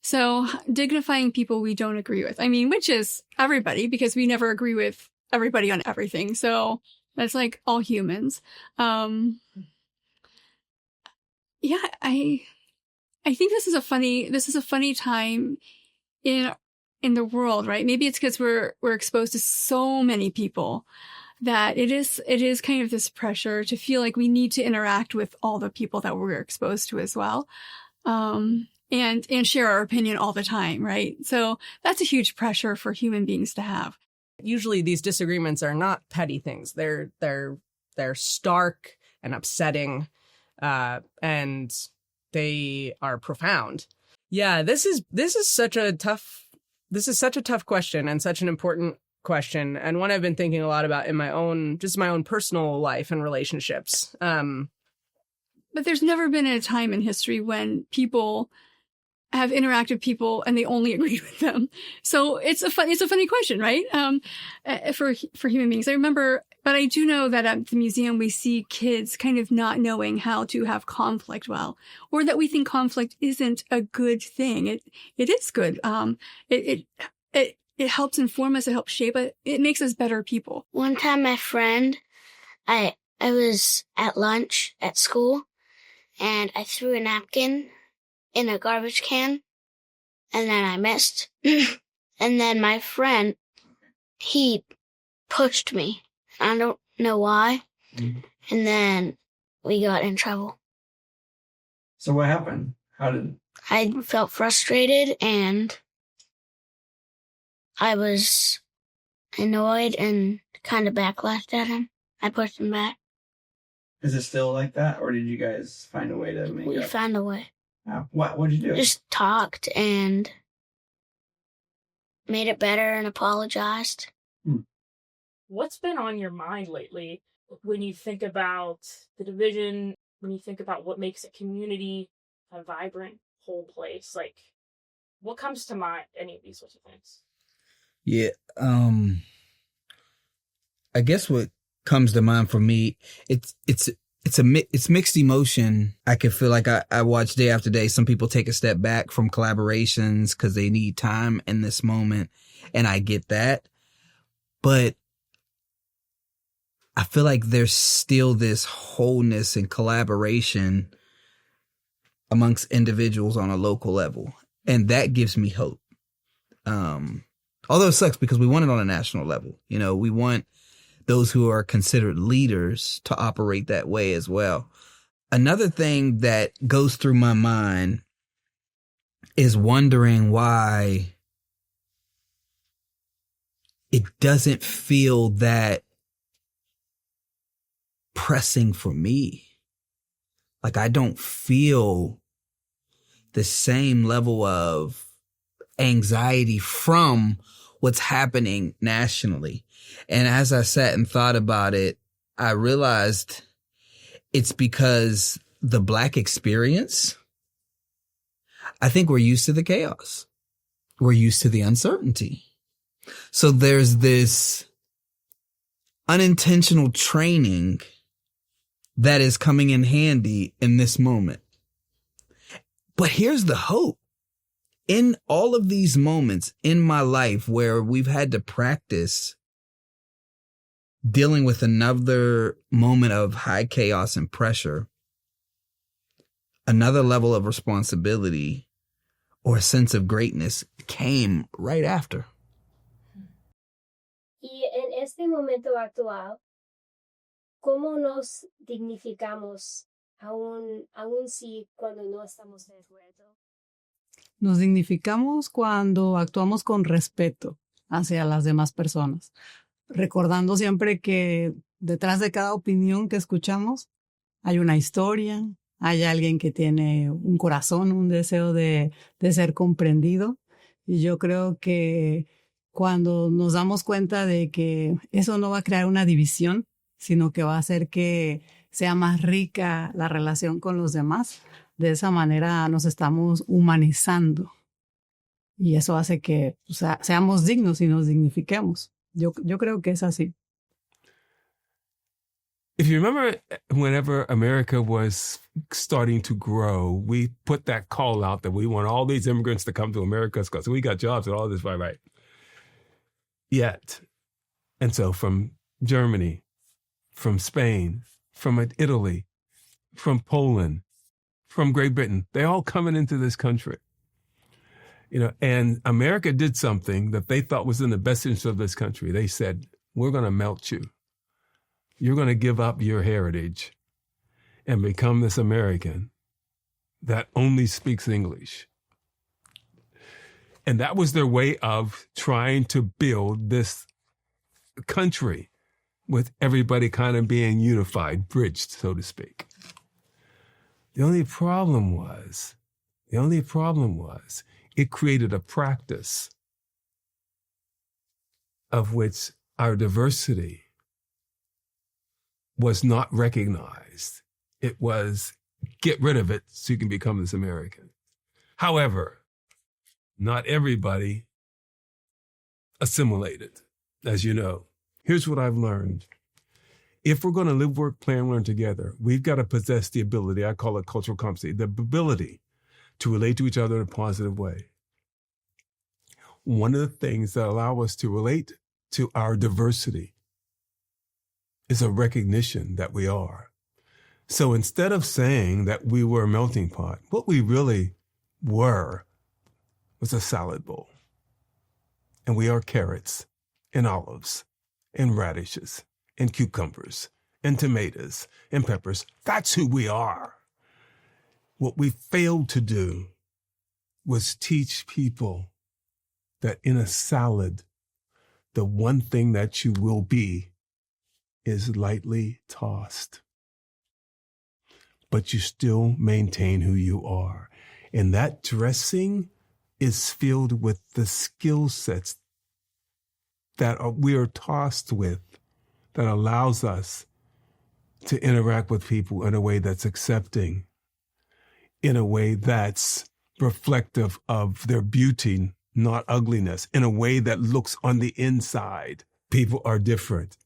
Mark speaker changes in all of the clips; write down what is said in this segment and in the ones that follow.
Speaker 1: So dignifying people we don't agree with. I mean, which is everybody, because we never agree with everybody on everything. So that's like all humans. Yeah, I think this is a funny time in the world, right? Maybe it's because we're exposed to so many people that it is kind of this pressure to feel like we need to interact with all the people that we're exposed to as well. And share our opinion all the time, right? So that's a huge pressure for human beings to have.
Speaker 2: Usually these disagreements are not petty things. They're stark and upsetting, and they are profound. Yeah, this is such a tough question, and such an important question, and one I've been thinking a lot about in my own personal life and relationships.
Speaker 1: But there's never been a time in history when people have interacted with people and they only agree with them. So it's a funny question, right? For human beings. I remember, but I do know that at the museum we see kids kind of not knowing how to have conflict well, or that we think conflict isn't a good thing. It is good. It helps inform us. It helps shape it. It makes us better people.
Speaker 3: One time, my friend, I was at lunch at school, and I threw a napkin in a garbage can, and then I missed. And then my friend, he pushed me. I don't know why. And then we got in trouble.
Speaker 4: So what happened?
Speaker 3: I felt frustrated, and I was annoyed and kind of backlashed at him. I pushed him back.
Speaker 4: Is it still like that, or did you guys find a way to make it?
Speaker 3: We found a way.
Speaker 4: What'd you do?
Speaker 3: Just talked and made it better and apologized.
Speaker 5: What's been on your mind lately when you think about the division, when you think about what makes a community a vibrant whole place? Like, what comes to mind, any of these sorts of things?
Speaker 6: Yeah, I guess what comes to mind for me, it's mixed emotion. I can feel like I watch day after day. Some people take a step back from collaborations because they need time in this moment, and I get that. But I feel like there's still this wholeness and collaboration amongst individuals on a local level, and that gives me hope. Although it sucks because we want it on a national level. You know, we want those who are considered leaders to operate that way as well. Another thing that goes through my mind is wondering why it doesn't feel that pressing for me. Like, I don't feel the same level of anxiety from what's happening nationally. And as I sat and thought about it, I realized it's because the Black experience, I think we're used to the chaos. We're used to the uncertainty. So there's this unintentional training that is coming in handy in this moment. But here's the hope. In all of these moments in my life where we've had to practice dealing with another moment of high chaos and pressure, another level of responsibility or a sense of greatness came right after.
Speaker 7: Y en este momento actual, ¿cómo nos dignificamos aún si cuando no estamos de acuerdo?
Speaker 8: Nos dignificamos cuando actuamos con respeto hacia las demás personas, recordando siempre que detrás de cada opinión que escuchamos hay una historia, hay alguien que tiene un corazón, un deseo de ser comprendido. Y yo creo que cuando nos damos cuenta de que eso no va a crear una división, sino que va a hacer que sea más rica la relación con los demás, de esa manera nos estamos humanizando. Y eso hace que seamos dignos y nos dignifiquemos. Yo creo que es así.
Speaker 9: if you remember, whenever America was starting to grow, we put that call out that we want all these immigrants to come to America because we got jobs and all this, right? Yet, and so from Germany, from Spain, from Italy, from Poland, from Great Britain, they're all coming into this country. And America did something that they thought was in the best interest of this country. They said, we're going to melt you. You're going to give up your heritage and become this American that only speaks English. And that was their way of trying to build this country with everybody kind of being unified, bridged, so to speak. The only problem was it created a practice of which our diversity was not recognized. It was get rid of it so you can become this American. However, not everybody assimilated, as you know. Here's what I've learned. If we're going to live, work, play, and learn together, we've got to possess the ability, I call it cultural competency, the ability to relate to each other in a positive way. One of the things that allow us to relate to our diversity is a recognition that we are. So instead of saying that we were a melting pot, what we really were was a salad bowl. And we are carrots and olives and radishes and cucumbers and tomatoes and peppers. That's who we are. What we failed to do was teach people that in a salad, the one thing that you will be is lightly tossed. But you still maintain who you are. And that dressing is filled with the skill sets that we are tossed with that allows us to interact with people in a way that's accepting, in a way that's reflective of their beauty, not ugliness, in a way that looks on the inside. People are different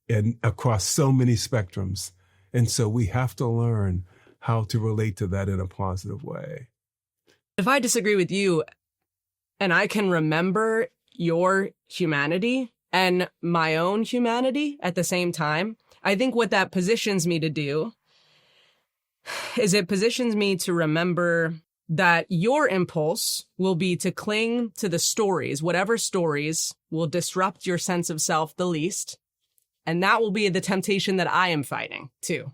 Speaker 9: and across so many spectrums. And so we have to learn how to relate to that in a positive way.
Speaker 2: If I disagree with you and I can remember your humanity and my own humanity at the same time, I think what that positions me to do is it positions me to remember that your impulse will be to cling to the stories, whatever stories will disrupt your sense of self the least. And that will be the temptation that I am fighting too.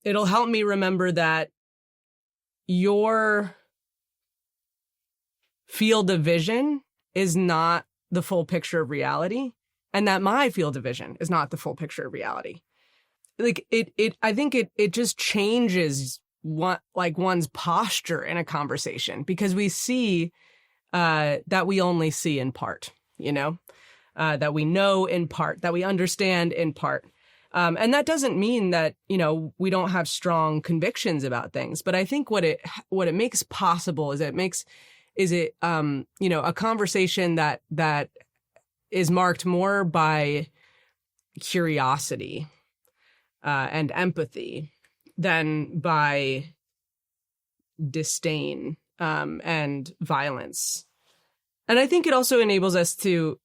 Speaker 2: It'll help me remember that your field of vision is not the full picture of reality, and that my field of vision is not the full picture of reality. Like I think it just changes one's posture in a conversation, because we see that we only see in part, that we know in part, that we understand in part. And that doesn't mean that, we don't have strong convictions about things. But I think what it makes possible is a conversation that is marked more by curiosity and empathy than by disdain and violence. And I think it also enables us to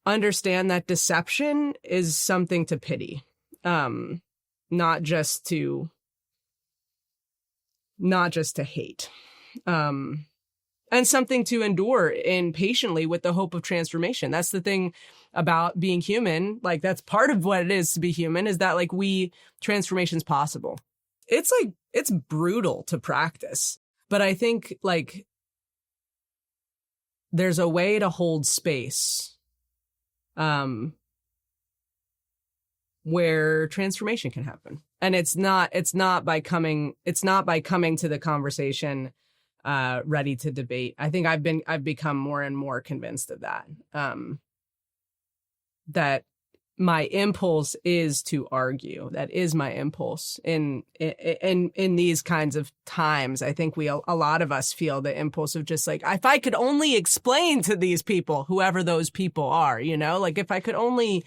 Speaker 2: understand that deception is something to pity, not just to hate, and something to endure patiently with the hope of transformation. That's the thing about being human. Like, that's part of what it is to be human, is that transformation's possible. It's brutal to practice, but I think there's a way to hold space where transformation can happen. And it's not by coming to the conversation ready to debate. I think I've become more and more convinced of that. That my impulse is to argue. That is my impulse in these kinds of times. I think a lot of us feel the impulse of just if I could only explain to these people, whoever those people are, if I could only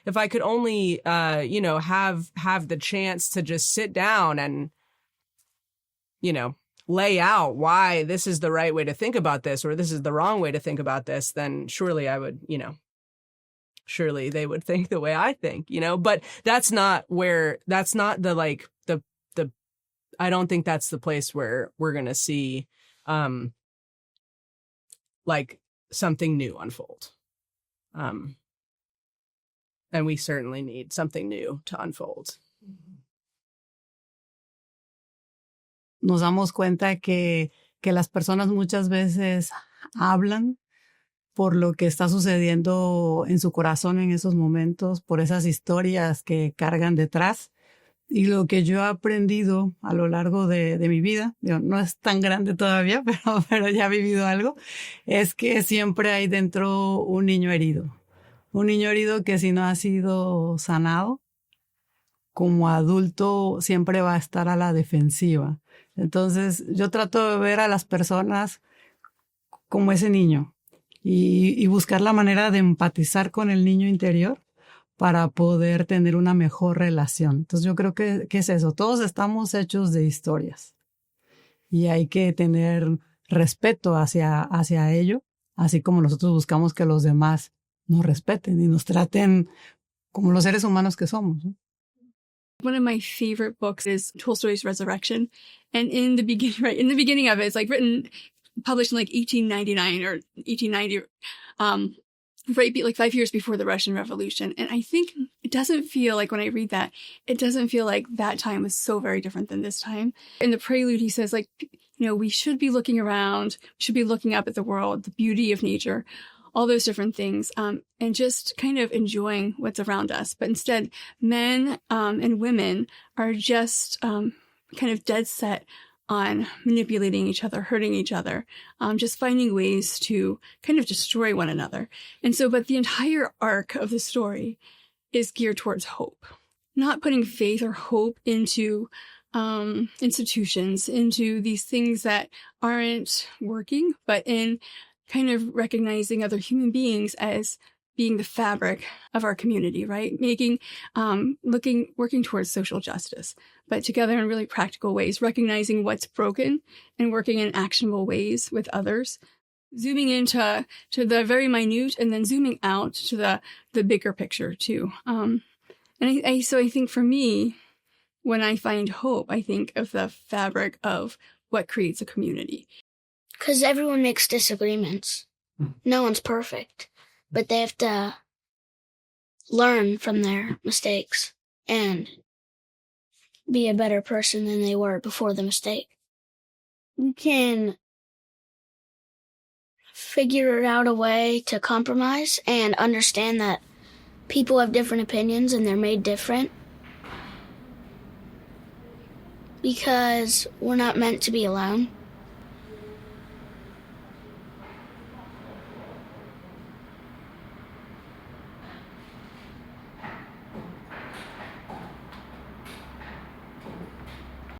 Speaker 2: if I could only, have the chance to just sit down and, lay out why this is the right way to think about this, or this is the wrong way to think about this, then surely I would, surely they would think the way I think, but that's not the I don't think that's the place where we're going to see, something new unfold. And we certainly need something new to unfold.
Speaker 8: Nos damos cuenta que las personas muchas veces hablan por lo que está sucediendo en su corazón en esos momentos, por esas historias que cargan detrás. Y lo que yo he aprendido a lo largo de mi vida, no es tan grande todavía, pero ya he vivido algo, es que siempre hay dentro un niño herido. Un niño herido que si no ha sido sanado, como adulto siempre va a estar a la defensiva. Entonces yo trato de ver a las personas como ese niño y buscar la manera de empatizar con el niño interior para poder tener una mejor relación. Entonces yo creo que es eso. Todos estamos hechos de historias y hay que tener respeto hacia ello, así como nosotros buscamos que los demás nos respeten y nos traten como los seres humanos que somos, ¿no?
Speaker 1: One of my favorite books is Tolstoy's Resurrection. And in the beginning of it, it's published in 1899 or 1890, right, 5 years before the Russian Revolution. And I think it doesn't feel like, when I read that, it doesn't feel like that time was so very different than this time. In the prelude, he says, we should be looking around, we should be looking up at the world, the beauty of nature, all those different things, and just kind of enjoying what's around us. But instead, men and women are just kind of dead set on manipulating each other, hurting each other, just finding ways to kind of destroy one another. And so, but the entire arc of the story is geared towards hope, not putting faith or hope into institutions, into these things that aren't working, but in kind of recognizing other human beings as being the fabric of our community, right? Working towards social justice, but together in really practical ways, recognizing what's broken and working in actionable ways with others, zooming into the very minute and then zooming out to the bigger picture too. So I think for me, when I find hope, I think of the fabric of what creates a community.
Speaker 3: Because everyone makes disagreements. No one's perfect. But they have to learn from their mistakes and be a better person than they were before the mistake. You can figure out a way to compromise and understand that people have different opinions and they're made different. Because we're not meant to be alone.